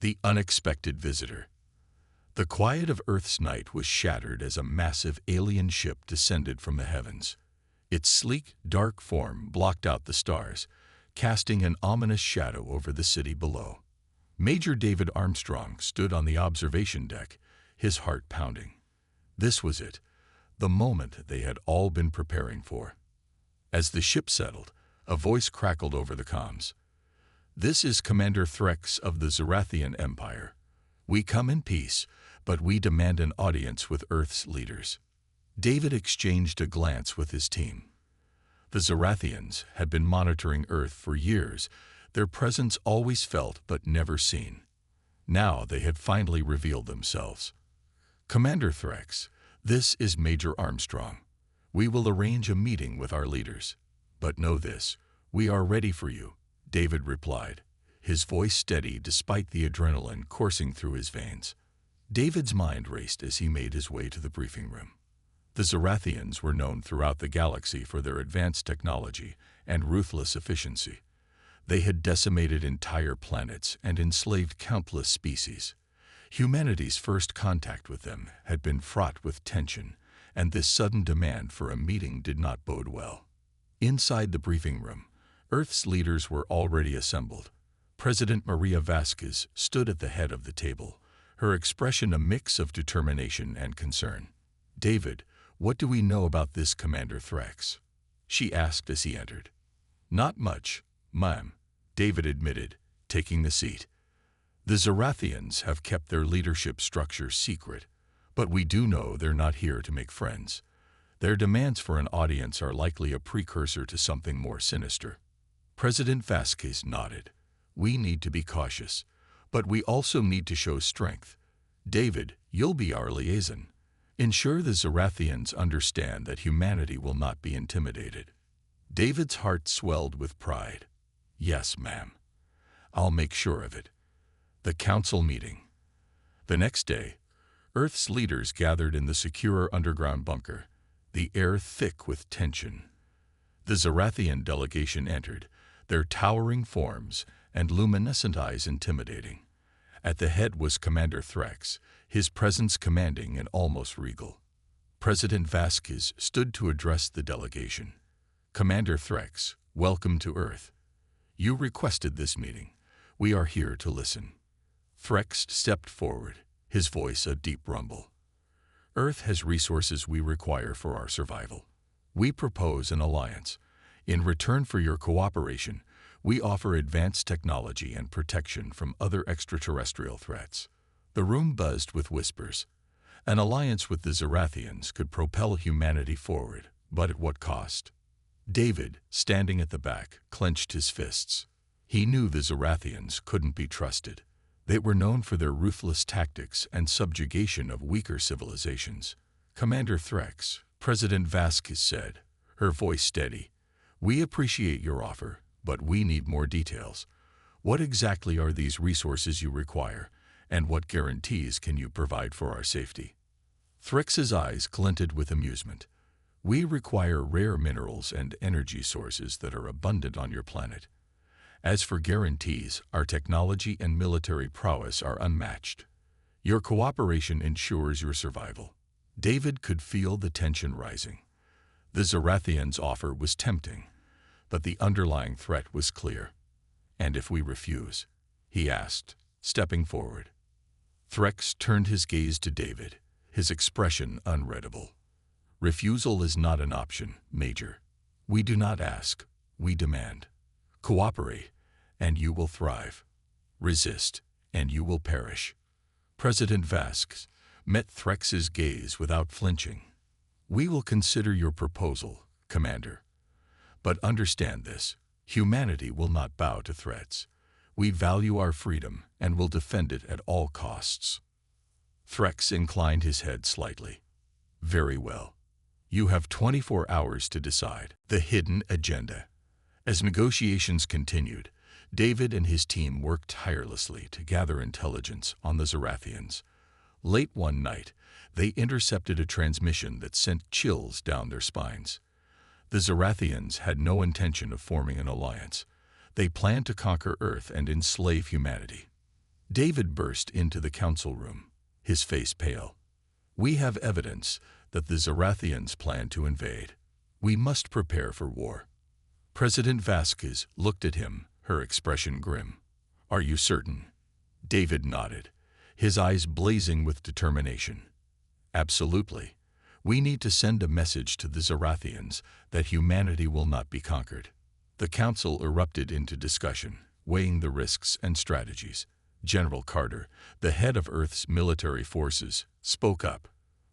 The unexpected visitor. The quiet of Earth's night was shattered as a massive alien ship descended from the heavens. Its sleek, dark form blocked out the stars, casting an ominous shadow over the city below. Major David Armstrong stood on the observation deck, his heart pounding. This was it, the moment they had all been preparing for. As the ship settled, a voice crackled over the comms. "This is Commander Threx of the Zarathian Empire. We come in peace, but we demand an audience with Earth's leaders." David exchanged a glance with his team. The Zarathians had been monitoring Earth for years, their presence always felt but never seen. Now they had finally revealed themselves. "Commander Threx, this is Major Armstrong. We will arrange a meeting with our leaders. But know this, we are ready for you," David replied, his voice steady despite the adrenaline coursing through his veins. David's mind raced as he made his way to the briefing room. The Zarathians were known throughout the galaxy for their advanced technology and ruthless efficiency. They had decimated entire planets and enslaved countless species. Humanity's first contact with them had been fraught with tension, and this sudden demand for a meeting did not bode well. Inside the briefing room, Earth's leaders were already assembled. President Maria Vasquez stood at the head of the table, her expression a mix of determination and concern. "David, what do we know about this Commander Threx?" she asked as he entered. "Not much, ma'am," David admitted, taking the seat. "The Zarathians have kept their leadership structure secret, but we do know they're not here to make friends. Their demands for an audience are likely a precursor to something more sinister." President Vasquez nodded. "We need to be cautious, but we also need to show strength. David, you'll be our liaison. Ensure the Zarathians understand that humanity will not be intimidated." David's heart swelled with pride. "Yes, ma'am. I'll make sure of it." The council meeting. The next day, Earth's leaders gathered in the secure underground bunker, the air thick with tension. The Zarathian delegation entered, their towering forms and luminescent eyes intimidating. At the head was Commander Threx, his presence commanding and almost regal. President Vasquez stood to address the delegation. "Commander Threx, welcome to Earth. You requested this meeting. We are here to listen." Threx stepped forward, his voice a deep rumble. "Earth has resources we require for our survival. We propose an alliance. In return for your cooperation, we offer advanced technology and protection from other extraterrestrial threats." The room buzzed with whispers. An alliance with the Zarathians could propel humanity forward, but at what cost? David, standing at the back, clenched his fists. He knew the Zarathians couldn't be trusted. They were known for their ruthless tactics and subjugation of weaker civilizations. "Commander Threx," President Vasquez said, her voice steady, "we appreciate your offer, but we need more details. What exactly are these resources you require, and what guarantees can you provide for our safety?" Threx's eyes glinted with amusement. "We require rare minerals and energy sources that are abundant on your planet. As for guarantees, our technology and military prowess are unmatched. Your cooperation ensures your survival." David could feel the tension rising. The Zarathians' offer was tempting, but the underlying threat was clear. "And if we refuse?" he asked, stepping forward. Threx turned his gaze to David, his expression unreadable. "Refusal is not an option, Major. We do not ask, we demand. Cooperate, and you will thrive. Resist, and you will perish." President Vasquez met Threx's gaze without flinching. "We will consider your proposal, Commander. But understand this, humanity will not bow to threats. We value our freedom and will defend it at all costs." Threx inclined his head slightly. "Very well. You have 24 hours to decide." The hidden agenda. As negotiations continued, David and his team worked tirelessly to gather intelligence on the Zarathians. Late one night, they intercepted a transmission that sent chills down their spines. The Zarathians had no intention of forming an alliance. They planned to conquer Earth and enslave humanity. David burst into the council room, his face pale. "We have evidence that the Zarathians plan to invade. We must prepare for war." President Vasquez looked at him, her expression grim. "Are you certain?" David nodded, his eyes blazing with determination. "Absolutely. We need to send a message to the Zarathians that humanity will not be conquered." The council erupted into discussion, weighing the risks and strategies. General Carter, the head of Earth's military forces, spoke up.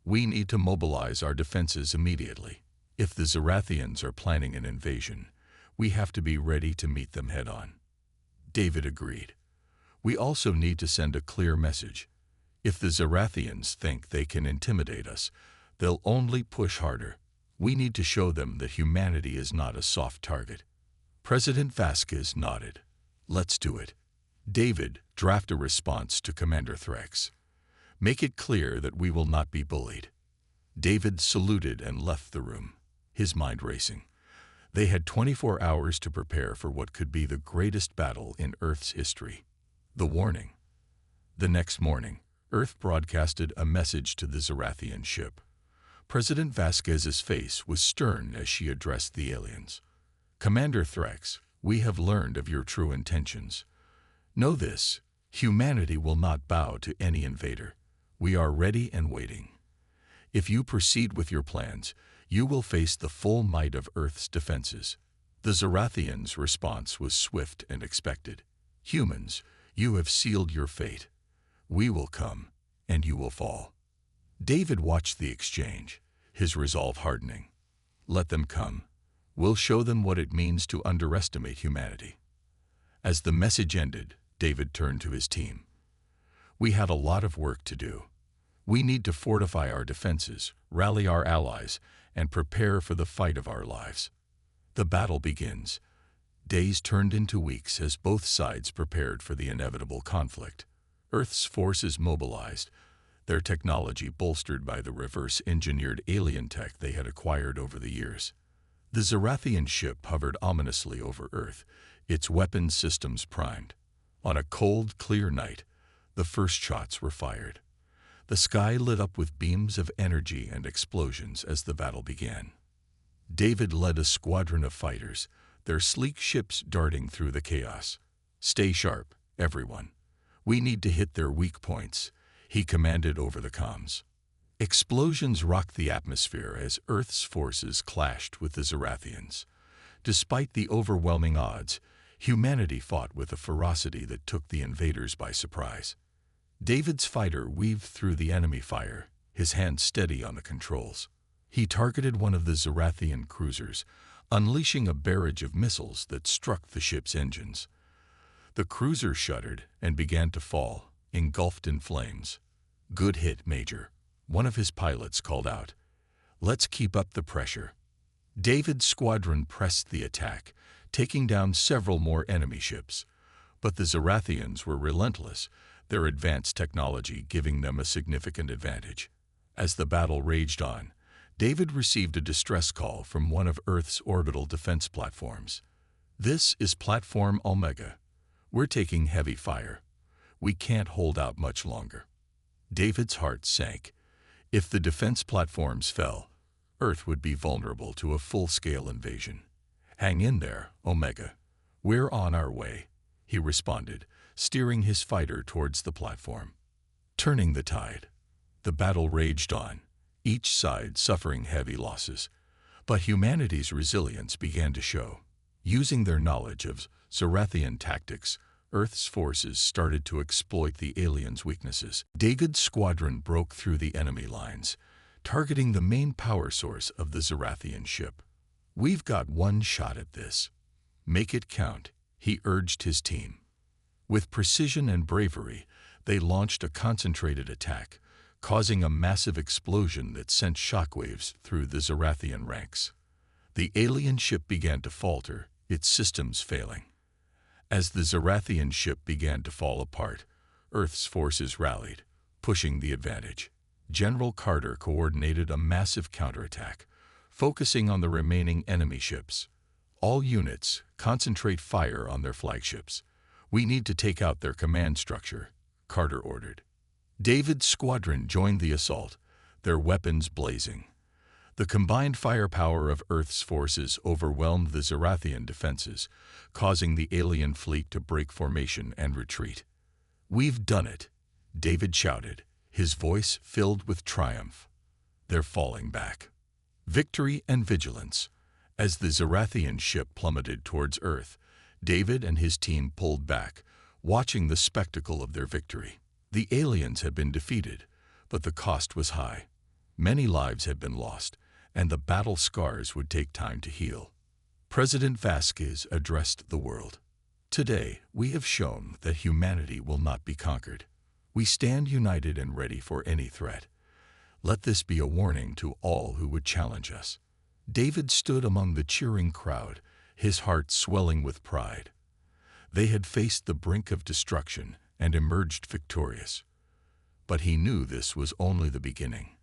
"We need to mobilize our defenses immediately. If the Zarathians are planning an invasion, we have to be ready to meet them head-on." David agreed. "We also need to send a clear message. If the Zarathians think they can intimidate us, they'll only push harder. We need to show them that humanity is not a soft target." President Vasquez nodded. "Let's do it." David, draft a response to Commander Threx. "Make it clear that we will not be bullied." David saluted and left the room, his mind racing. They had 24 hours to prepare for what could be the greatest battle in Earth's history. The warning. The next morning, Earth broadcasted a message to the Zarathian ship. President Vasquez's face was stern as she addressed the aliens. "Commander Threx, we have learned of your true intentions. Know this, humanity will not bow to any invader. We are ready and waiting. If you proceed with your plans, you will face the full might of Earth's defenses." The Zarathians' response was swift and expected. "Humans, you have sealed your fate. We will come, and you will fall." David watched the exchange, his resolve hardening. "Let them come. We'll show them what it means to underestimate humanity." As the message ended, David turned to his team. "We have a lot of work to do. We need to fortify our defenses, rally our allies, and prepare for the fight of our lives." The battle begins. Days turned into weeks as both sides prepared for the inevitable conflict. Earth's forces mobilized, their technology bolstered by the reverse-engineered alien tech they had acquired over the years. The Zarathian ship hovered ominously over Earth, its weapons systems primed. On a cold, clear night, the first shots were fired. The sky lit up with beams of energy and explosions as the battle began. David led a squadron of fighters, their sleek ships darting through the chaos. "Stay sharp, everyone. We need to hit their weak points," he commanded over the comms. Explosions rocked the atmosphere as Earth's forces clashed with the Zarathians. Despite the overwhelming odds, humanity fought with a ferocity that took the invaders by surprise. David's fighter weaved through the enemy fire, his hand steady on the controls. He targeted one of the Zarathian cruisers, unleashing a barrage of missiles that struck the ship's engines. The cruiser shuddered and began to fall, engulfed in flames. "Good hit, Major," one of his pilots called out. "Let's keep up the pressure." David's squadron pressed the attack, taking down several more enemy ships. But the Zarathians were relentless, their advanced technology giving them a significant advantage. As the battle raged on, David received a distress call from one of Earth's orbital defense platforms. "This is Platform Omega. We're taking heavy fire. We can't hold out much longer." David's heart sank. If the defense platforms fell, Earth would be vulnerable to a full-scale invasion. "Hang in there, Omega. We're on our way," he responded, steering his fighter towards the platform. Turning the tide, the battle raged on, each side suffering heavy losses. But humanity's resilience began to show. Using their knowledge of Zarathian tactics, Earth's forces started to exploit the aliens' weaknesses. David's squadron broke through the enemy lines, targeting the main power source of the Zarathian ship. "We've got one shot at this. Make it count," he urged his team. With precision and bravery, they launched a concentrated attack, causing a massive explosion that sent shockwaves through the Zarathian ranks. The alien ship began to falter, its systems failing. As the Zarathian ship began to fall apart, Earth's forces rallied, pushing the advantage. General Carter coordinated a massive counterattack, focusing on the remaining enemy ships. "All units, concentrate fire on their flagships. We need to take out their command structure," Carter ordered. David's squadron joined the assault, their weapons blazing. The combined firepower of Earth's forces overwhelmed the Zarathian defenses, causing the alien fleet to break formation and retreat. "We've done it," David shouted, his voice filled with triumph. "They're falling back." Victory and vigilance. As the Zarathian ship plummeted towards Earth, David and his team pulled back, watching the spectacle of their victory. The aliens had been defeated, but the cost was high. Many lives had been lost, and the battle scars would take time to heal. President Vasquez addressed the world. "Today, we have shown that humanity will not be conquered. We stand united and ready for any threat. Let this be a warning to all who would challenge us." David stood among the cheering crowd, his heart swelling with pride. They had faced the brink of destruction and emerged victorious. But he knew this was only the beginning.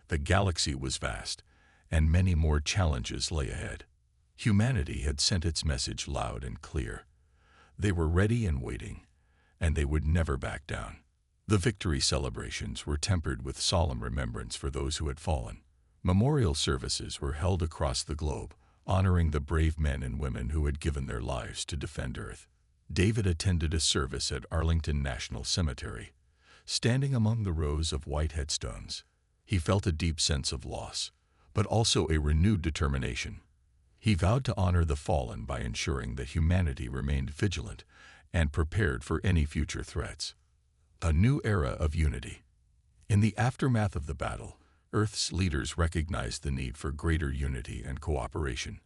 The galaxy was vast, and many more challenges lay ahead. Humanity had sent its message loud and clear. They were ready and waiting, and they would never back down. The victory celebrations were tempered with solemn remembrance for those who had fallen. Memorial services were held across the globe, honoring the brave men and women who had given their lives to defend Earth. David attended a service at Arlington National Cemetery. Standing among the rows of white headstones, he felt a deep sense of loss, but also a renewed determination. He vowed to honor the fallen by ensuring that humanity remained vigilant and prepared for any future threats. A new era of unity. In the aftermath of the battle, Earth's leaders recognized the need for greater unity and cooperation.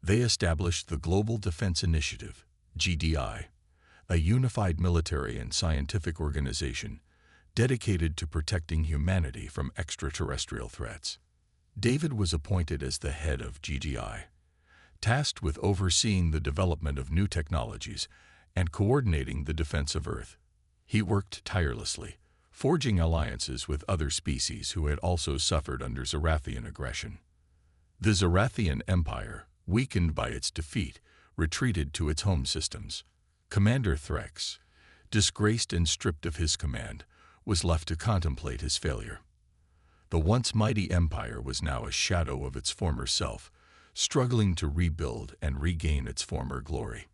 They established the Global Defense Initiative, GDI, a unified military and scientific organization dedicated to protecting humanity from extraterrestrial threats. David was appointed as the head of GDI, tasked with overseeing the development of new technologies and coordinating the defense of Earth. He worked tirelessly, forging alliances with other species who had also suffered under Zarathian aggression. The Zarathian Empire, weakened by its defeat, retreated to its home systems. Commander Threx, disgraced and stripped of his command, was left to contemplate his failure. The once mighty empire was now a shadow of its former self, struggling to rebuild and regain its former glory.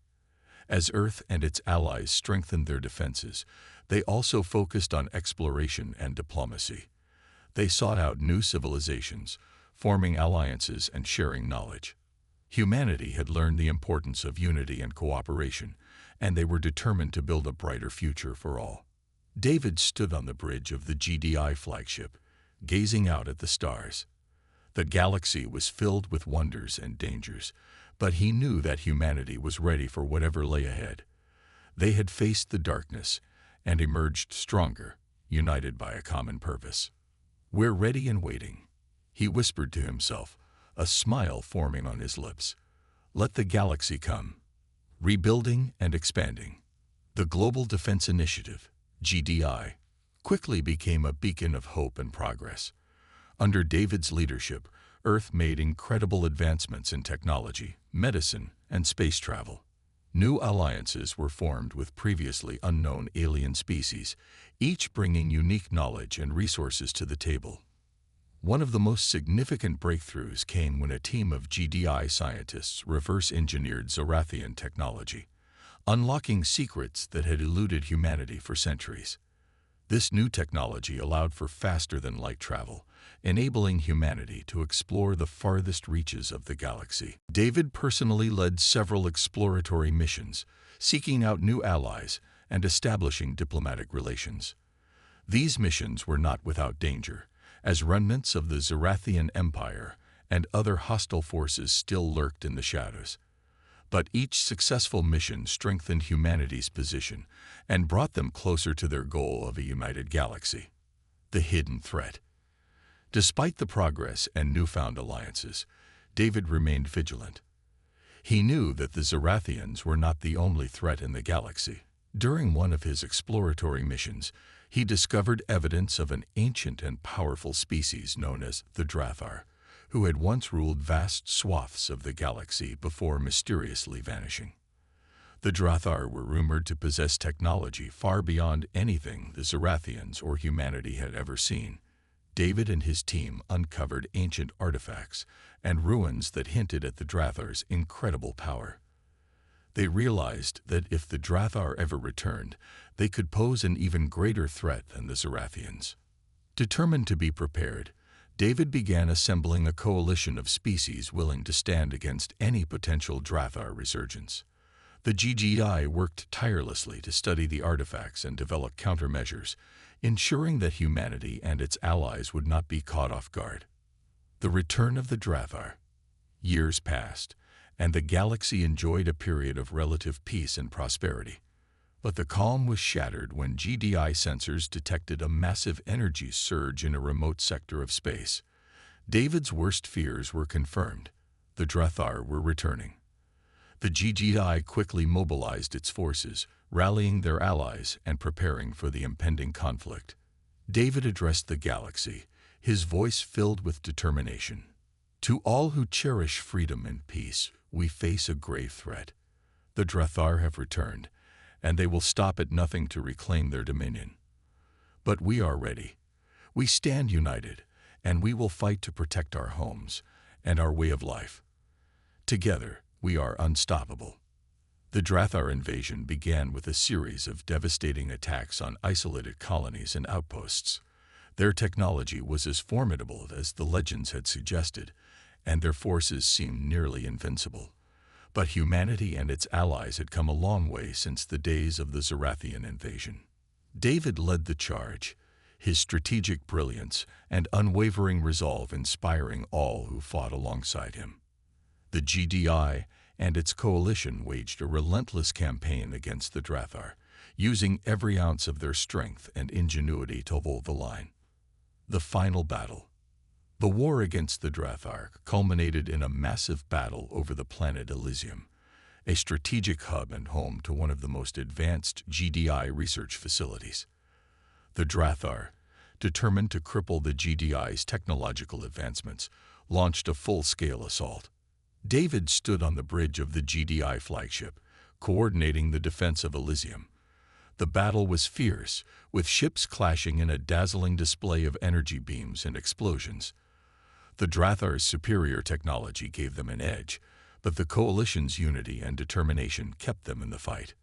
As Earth and its allies strengthened their defenses, they also focused on exploration and diplomacy. They sought out new civilizations, forming alliances and sharing knowledge. Humanity had learned the importance of unity and cooperation, and they were determined to build a brighter future for all. David stood on the bridge of the GDI flagship, gazing out at the stars. The galaxy was filled with wonders and dangers, but he knew that humanity was ready for whatever lay ahead. They had faced the darkness and emerged stronger, united by a common purpose. "We're ready and waiting," he whispered to himself, a smile forming on his lips. "Let the galaxy come." Rebuilding and expanding. The Global Defense Initiative, GDI, quickly became a beacon of hope and progress. Under David's leadership, Earth made incredible advancements in technology, medicine, and space travel. New alliances were formed with previously unknown alien species, each bringing unique knowledge and resources to the table. One of the most significant breakthroughs came when a team of GDI scientists reverse-engineered Zarathian technology, unlocking secrets that had eluded humanity for centuries. This new technology allowed for faster-than-light travel, enabling humanity to explore the farthest reaches of the galaxy. David personally led several exploratory missions, seeking out new allies and establishing diplomatic relations. These missions were not without danger, as remnants of the Zarathian Empire and other hostile forces still lurked in the shadows. But each successful mission strengthened humanity's position and brought them closer to their goal of a united galaxy. The hidden threat. Despite the progress and newfound alliances, David remained vigilant. He knew that the Zarathians were not the only threat in the galaxy. During one of his exploratory missions, he discovered evidence of an ancient and powerful species known as the Drar, who had once ruled vast swaths of the galaxy before mysteriously vanishing. The Drathar were rumored to possess technology far beyond anything the Zarathians or humanity had ever seen. David and his team uncovered ancient artifacts and ruins that hinted at the Drathar's incredible power. They realized that if the Drathar ever returned, they could pose an even greater threat than the Zarathians. Determined to be prepared, David began assembling a coalition of species willing to stand against any potential Drathar resurgence. The GGI worked tirelessly to study the artifacts and develop countermeasures, ensuring that humanity and its allies would not be caught off guard. The return of the Drathar. Years passed, and the galaxy enjoyed a period of relative peace and prosperity. But the calm was shattered when GDI sensors detected a massive energy surge in a remote sector of space. David's worst fears were confirmed. The Drathar were returning. The GGI quickly mobilized its forces, rallying their allies and preparing for the impending conflict. David addressed the galaxy, his voice filled with determination. To all who cherish freedom and peace, we face a grave threat. The Drathar have returned, and they will stop at nothing to reclaim their dominion. But we are ready. We stand united, and we will fight to protect our homes and our way of life. Together, we are unstoppable. The Drathar invasion began with a series of devastating attacks on isolated colonies and outposts. Their technology was as formidable as the legends had suggested, and their forces seemed nearly invincible. But humanity and its allies had come a long way since the days of the Zarathian invasion. David led the charge, his strategic brilliance and unwavering resolve inspiring all who fought alongside him. The GDI and its coalition waged a relentless campaign against the Drathar, using every ounce of their strength and ingenuity to hold the line. The final battle. The war against the Drathar culminated in a massive battle over the planet Elysium, a strategic hub and home to one of the most advanced GDI research facilities. The Drathar, determined to cripple the GDI's technological advancements, launched a full-scale assault. David stood on the bridge of the GDI flagship, coordinating the defense of Elysium. The battle was fierce, with ships clashing in a dazzling display of energy beams and explosions. The Drathar's superior technology gave them an edge, but the coalition's unity and determination kept them in the fight.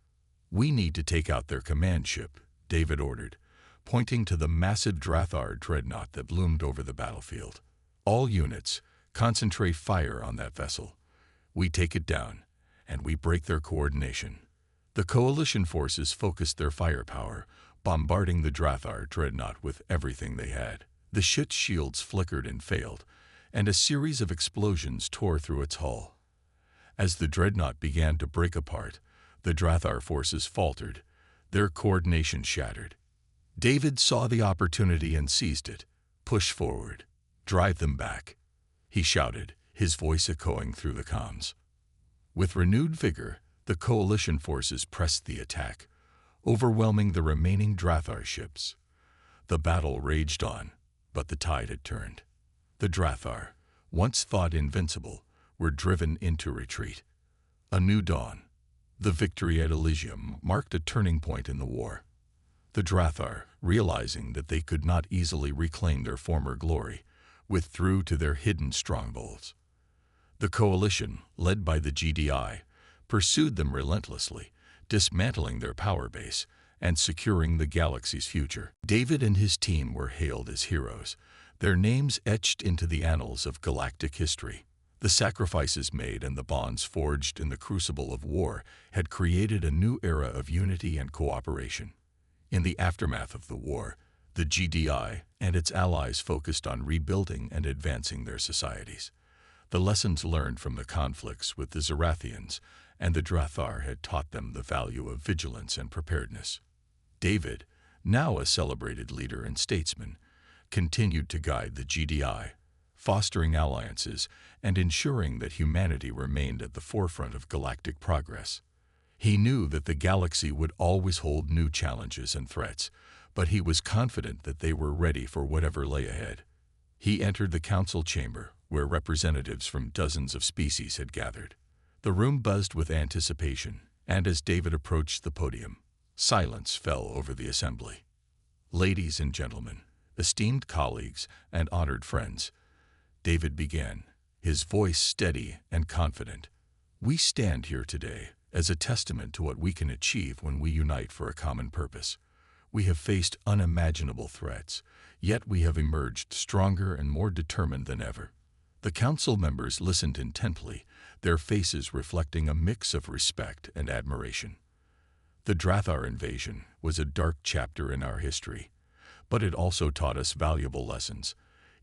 "We need to take out their command ship," David ordered, pointing to the massive Drathar dreadnought that loomed over the battlefield. "All units, concentrate fire on that vessel. We take it down, and we break their coordination." The coalition forces focused their firepower, bombarding the Drathar dreadnought with everything they had. The ship's shields flickered and failed, and a series of explosions tore through its hull. As the dreadnought began to break apart, the Drathar forces faltered, their coordination shattered. David saw the opportunity and seized it. "Push forward. Drive them back," he shouted, his voice echoing through the comms. With renewed vigor, the coalition forces pressed the attack, overwhelming the remaining Drathar ships. The battle raged on, but the tide had turned. The Drathar, once thought invincible, were driven into retreat. A new dawn. The victory at Elysium marked a turning point in the war. The Drathar, realizing that they could not easily reclaim their former glory, withdrew to their hidden strongholds. The coalition, led by the GDI, pursued them relentlessly, dismantling their power base and securing the galaxy's future. David and his team were hailed as heroes, their names etched into the annals of galactic history. The sacrifices made and the bonds forged in the crucible of war had created a new era of unity and cooperation. In the aftermath of the war, the GDI and its allies focused on rebuilding and advancing their societies. The lessons learned from the conflicts with the Zarathians and the Drathar had taught them the value of vigilance and preparedness. David, now a celebrated leader and statesman, continued to guide the GDI, fostering alliances and ensuring that humanity remained at the forefront of galactic progress. He knew that the galaxy would always hold new challenges and threats, but he was confident that they were ready for whatever lay ahead. He entered the council chamber, where representatives from dozens of species had gathered. The room buzzed with anticipation, And as David approached the podium, silence fell over the assembly. "Ladies and gentlemen, esteemed colleagues, and honored friends," David began, his voice steady and confident. "We stand here today as a testament to what we can achieve when we unite for a common purpose. We have faced unimaginable threats, yet we have emerged stronger and more determined than ever." The council members listened intently, their faces reflecting a mix of respect and admiration. The Drar invasion was a dark chapter in our history, but it also taught us valuable lessons.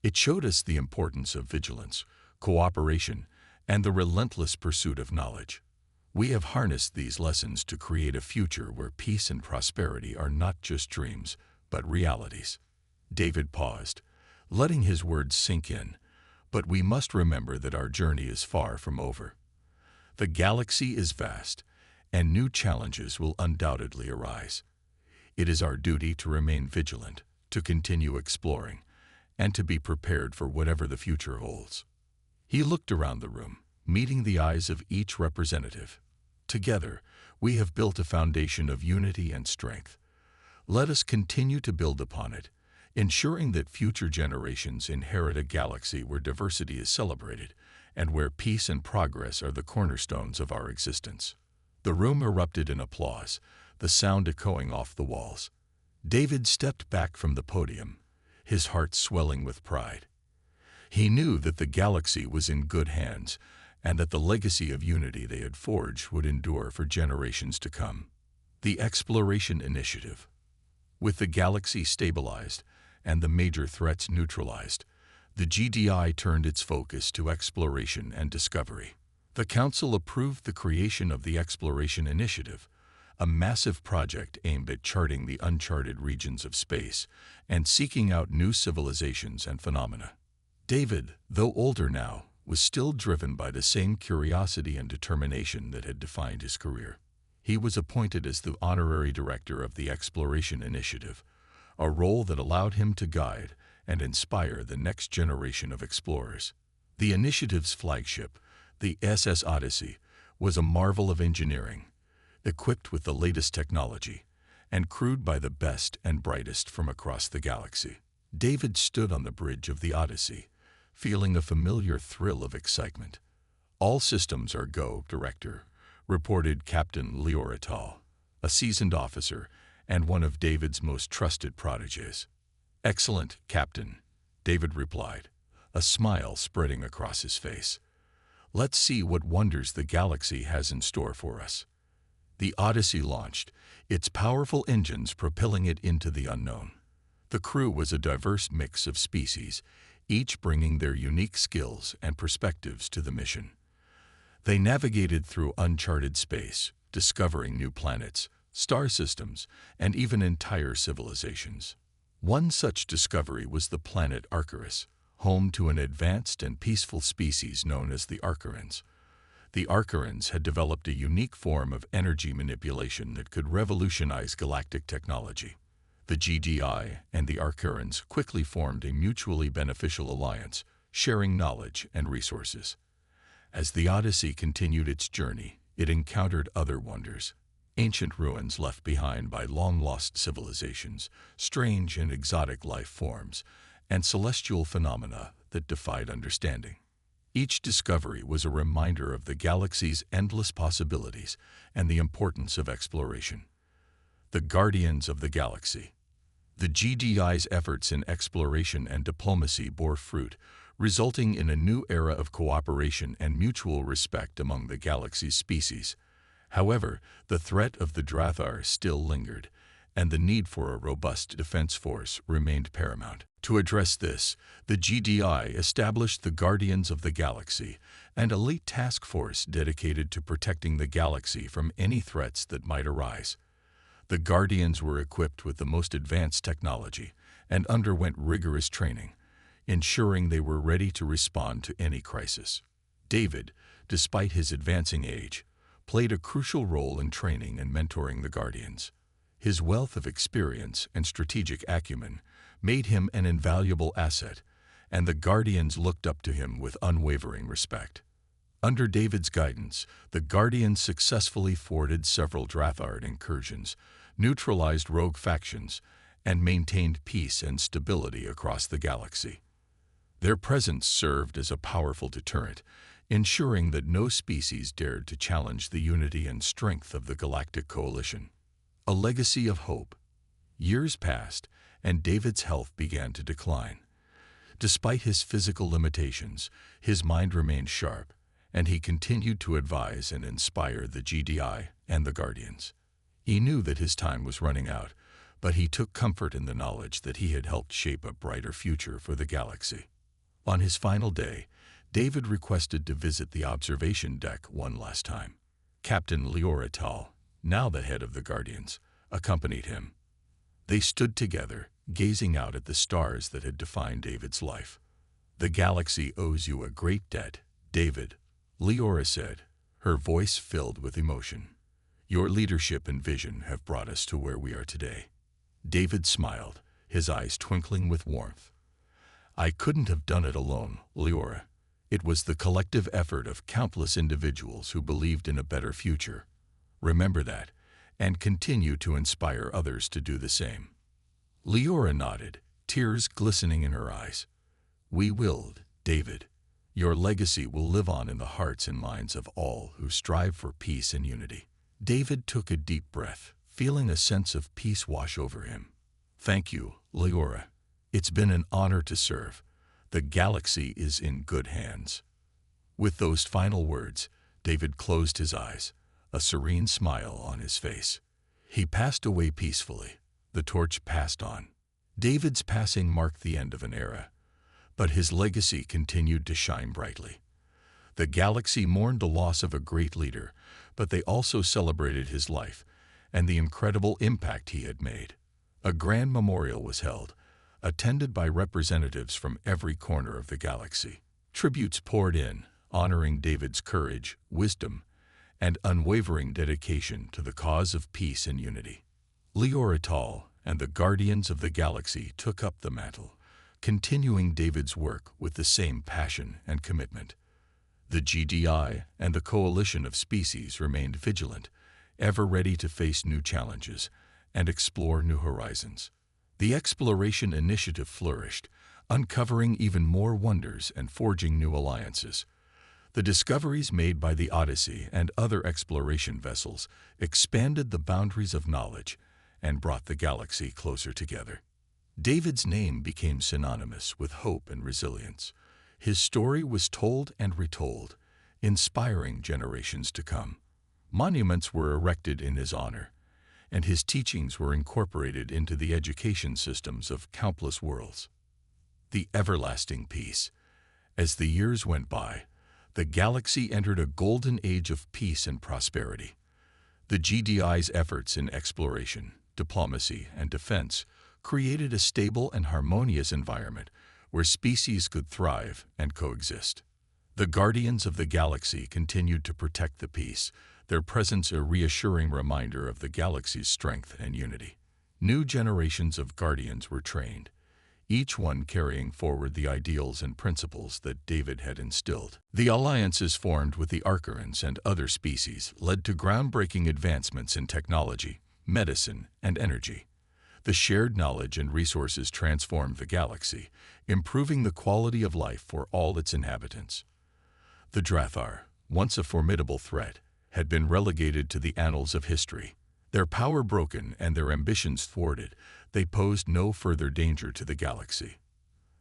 It showed us the importance of vigilance, cooperation, and the relentless pursuit of knowledge. We have harnessed these lessons to create a future where peace and prosperity are not just dreams, but realities. David paused, letting his words sink in. But we must remember that our journey is far from over. The galaxy is vast, and new challenges will undoubtedly arise. It is our duty to remain vigilant, to continue exploring, and to be prepared for whatever the future holds. He looked around the room, meeting the eyes of each representative. Together, we have built a foundation of unity and strength. Let us continue to build upon it, ensuring that future generations inherit a galaxy where diversity is celebrated and where peace and progress are the cornerstones of our existence. The room erupted in applause, the sound echoing off the walls. David stepped back from the podium, his heart swelling with pride. He knew that the galaxy was in good hands and that the legacy of unity they had forged would endure for generations to come. The Exploration Initiative. With the galaxy stabilized and the major threats neutralized, the GDI turned its focus to exploration and discovery. The Council approved the creation of the Exploration Initiative, a massive project aimed at charting the uncharted regions of space and seeking out new civilizations and phenomena. David, though older now, was still driven by the same curiosity and determination that had defined his career. He was appointed as the honorary director of the Exploration Initiative, a role that allowed him to guide and inspire the next generation of explorers. The initiative's flagship, the SS Odyssey, was a marvel of engineering, equipped with the latest technology, and crewed by the best and brightest from across the galaxy. David stood on the bridge of the Odyssey, feeling a familiar thrill of excitement. "All systems are go, Director," reported Captain Leorital, a seasoned officer and one of David's most trusted protégés. "Excellent, Captain," David replied, a smile spreading across his face. "Let's see what wonders the galaxy has in store for us." The Odyssey launched, its powerful engines propelling it into the unknown. The crew was a diverse mix of species, each bringing their unique skills and perspectives to the mission. They navigated through uncharted space, discovering new planets, star systems, and even entire civilizations. One such discovery was the planet Arcturus, home to an advanced and peaceful species known as the Arcturans. The Arcturans had developed a unique form of energy manipulation that could revolutionize galactic technology. The GDI and the Arcturans quickly formed a mutually beneficial alliance, sharing knowledge and resources. As the Odyssey continued its journey, it encountered other wonders. Ancient ruins left behind by long-lost civilizations, strange and exotic life forms, and celestial phenomena that defied understanding. Each discovery was a reminder of the galaxy's endless possibilities and the importance of exploration. The Guardians of the Galaxy. The GDI's efforts in exploration and diplomacy bore fruit, resulting in a new era of cooperation and mutual respect among the galaxy's species. However, the threat of the Drar still lingered, and the need for a robust defense force remained paramount. To address this, the GDI established the Guardians of the Galaxy, an elite task force dedicated to protecting the galaxy from any threats that might arise. The Guardians were equipped with the most advanced technology and underwent rigorous training, ensuring they were ready to respond to any crisis. David, despite his advancing age, played a crucial role in training and mentoring the Guardians. His wealth of experience and strategic acumen made him an invaluable asset, and the Guardians looked up to him with unwavering respect. Under David's guidance, the Guardians successfully thwarted several Drathard incursions, neutralized rogue factions, and maintained peace and stability across the galaxy. Their presence served as a powerful deterrent, ensuring that no species dared to challenge the unity and strength of the Galactic Coalition. A legacy of hope. Years passed, and David's health began to decline. Despite his physical limitations, his mind remained sharp, and he continued to advise and inspire the GDI and the Guardians. He knew that his time was running out, but he took comfort in the knowledge that he had helped shape a brighter future for the galaxy. On his final day, David requested to visit the observation deck one last time. Captain Leora Tal, now the head of the Guardians, accompanied him. They stood together, gazing out at the stars that had defined David's life. "The galaxy owes you a great debt, David," Leora said, her voice filled with emotion. "Your leadership and vision have brought us to where we are today." David smiled, his eyes twinkling with warmth. "I couldn't have done it alone, Leora. It was the collective effort of countless individuals who believed in a better future. Remember that, and continue to inspire others to do the same." Leora nodded, tears glistening in her eyes. "We will, David. Your legacy will live on in the hearts and minds of all who strive for peace and unity." David took a deep breath, feeling a sense of peace wash over him. "Thank you, Leora. It's been an honor to serve. The galaxy is in good hands." With those final words, David closed his eyes, a serene smile on his face. He passed away peacefully. The torch passed on. David's passing marked the end of an era, but his legacy continued to shine brightly. The galaxy mourned the loss of a great leader, but they also celebrated his life and the incredible impact he had made. A grand memorial was held, attended by representatives from every corner of the galaxy. Tributes poured in, honoring David's courage, wisdom, and unwavering dedication to the cause of peace and unity. Leora Tal and the Guardians of the Galaxy took up the mantle, continuing David's work with the same passion and commitment. The GDI and the coalition of species remained vigilant, ever ready to face new challenges and explore new horizons. The exploration initiative flourished, uncovering even more wonders and forging new alliances. The discoveries made by the Odyssey and other exploration vessels expanded the boundaries of knowledge and brought the galaxy closer together. David's name became synonymous with hope and resilience. His story was told and retold, inspiring generations to come. Monuments were erected in his honor, and his teachings were incorporated into the education systems of countless worlds. The everlasting peace. As the years went by, the galaxy entered a golden age of peace and prosperity. The GDI's efforts in exploration, diplomacy, and defense created a stable and harmonious environment where species could thrive and coexist. The Guardians of the Galaxy continued to protect the peace, their presence a reassuring reminder of the galaxy's strength and unity. New generations of Guardians were trained, each one carrying forward the ideals and principles that David had instilled. The alliances formed with the Archerans and other species led to groundbreaking advancements in technology, medicine, and energy. The shared knowledge and resources transformed the galaxy, improving the quality of life for all its inhabitants. The Drathar, once a formidable threat, had been relegated to the annals of history. Their power broken and their ambitions thwarted, they posed no further danger to the galaxy.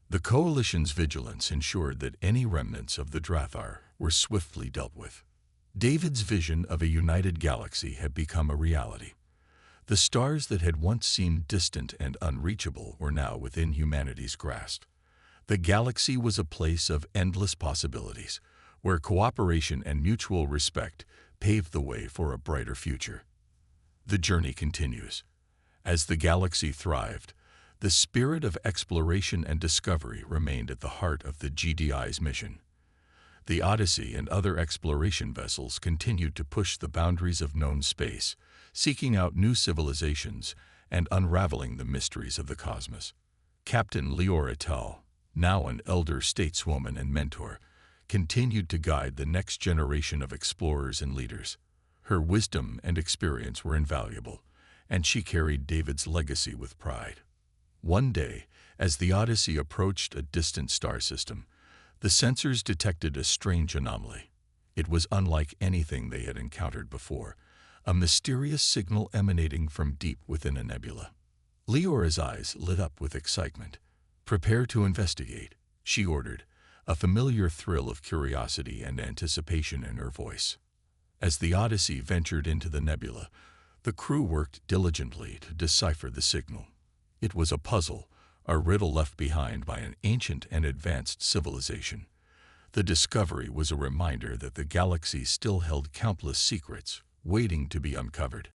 The Coalition's vigilance ensured that any remnants of the Drathar were swiftly dealt with. David's vision of a united galaxy had become a reality. The stars that had once seemed distant and unreachable were now within humanity's grasp. The galaxy was a place of endless possibilities, where cooperation and mutual respect paved the way for a brighter future. The journey continues. As the galaxy thrived, the spirit of exploration and discovery remained at the heart of the GDI's mission. The Odyssey and other exploration vessels continued to push the boundaries of known space, seeking out new civilizations and unraveling the mysteries of the cosmos. Captain Leora Tal, now an elder stateswoman and mentor, continued to guide the next generation of explorers and leaders. Her wisdom and experience were invaluable, and she carried David's legacy with pride. One day, as the Odyssey approached a distant star system, the sensors detected a strange anomaly. It was unlike anything they had encountered before, a mysterious signal emanating from deep within a nebula. Leora's eyes lit up with excitement. "Prepare to investigate," she ordered, a familiar thrill of curiosity and anticipation in her voice. As the Odyssey ventured into the nebula, the crew worked diligently to decipher the signal. It was a puzzle, a riddle left behind by an ancient and advanced civilization. The discovery was a reminder that the galaxy still held countless secrets waiting to be uncovered.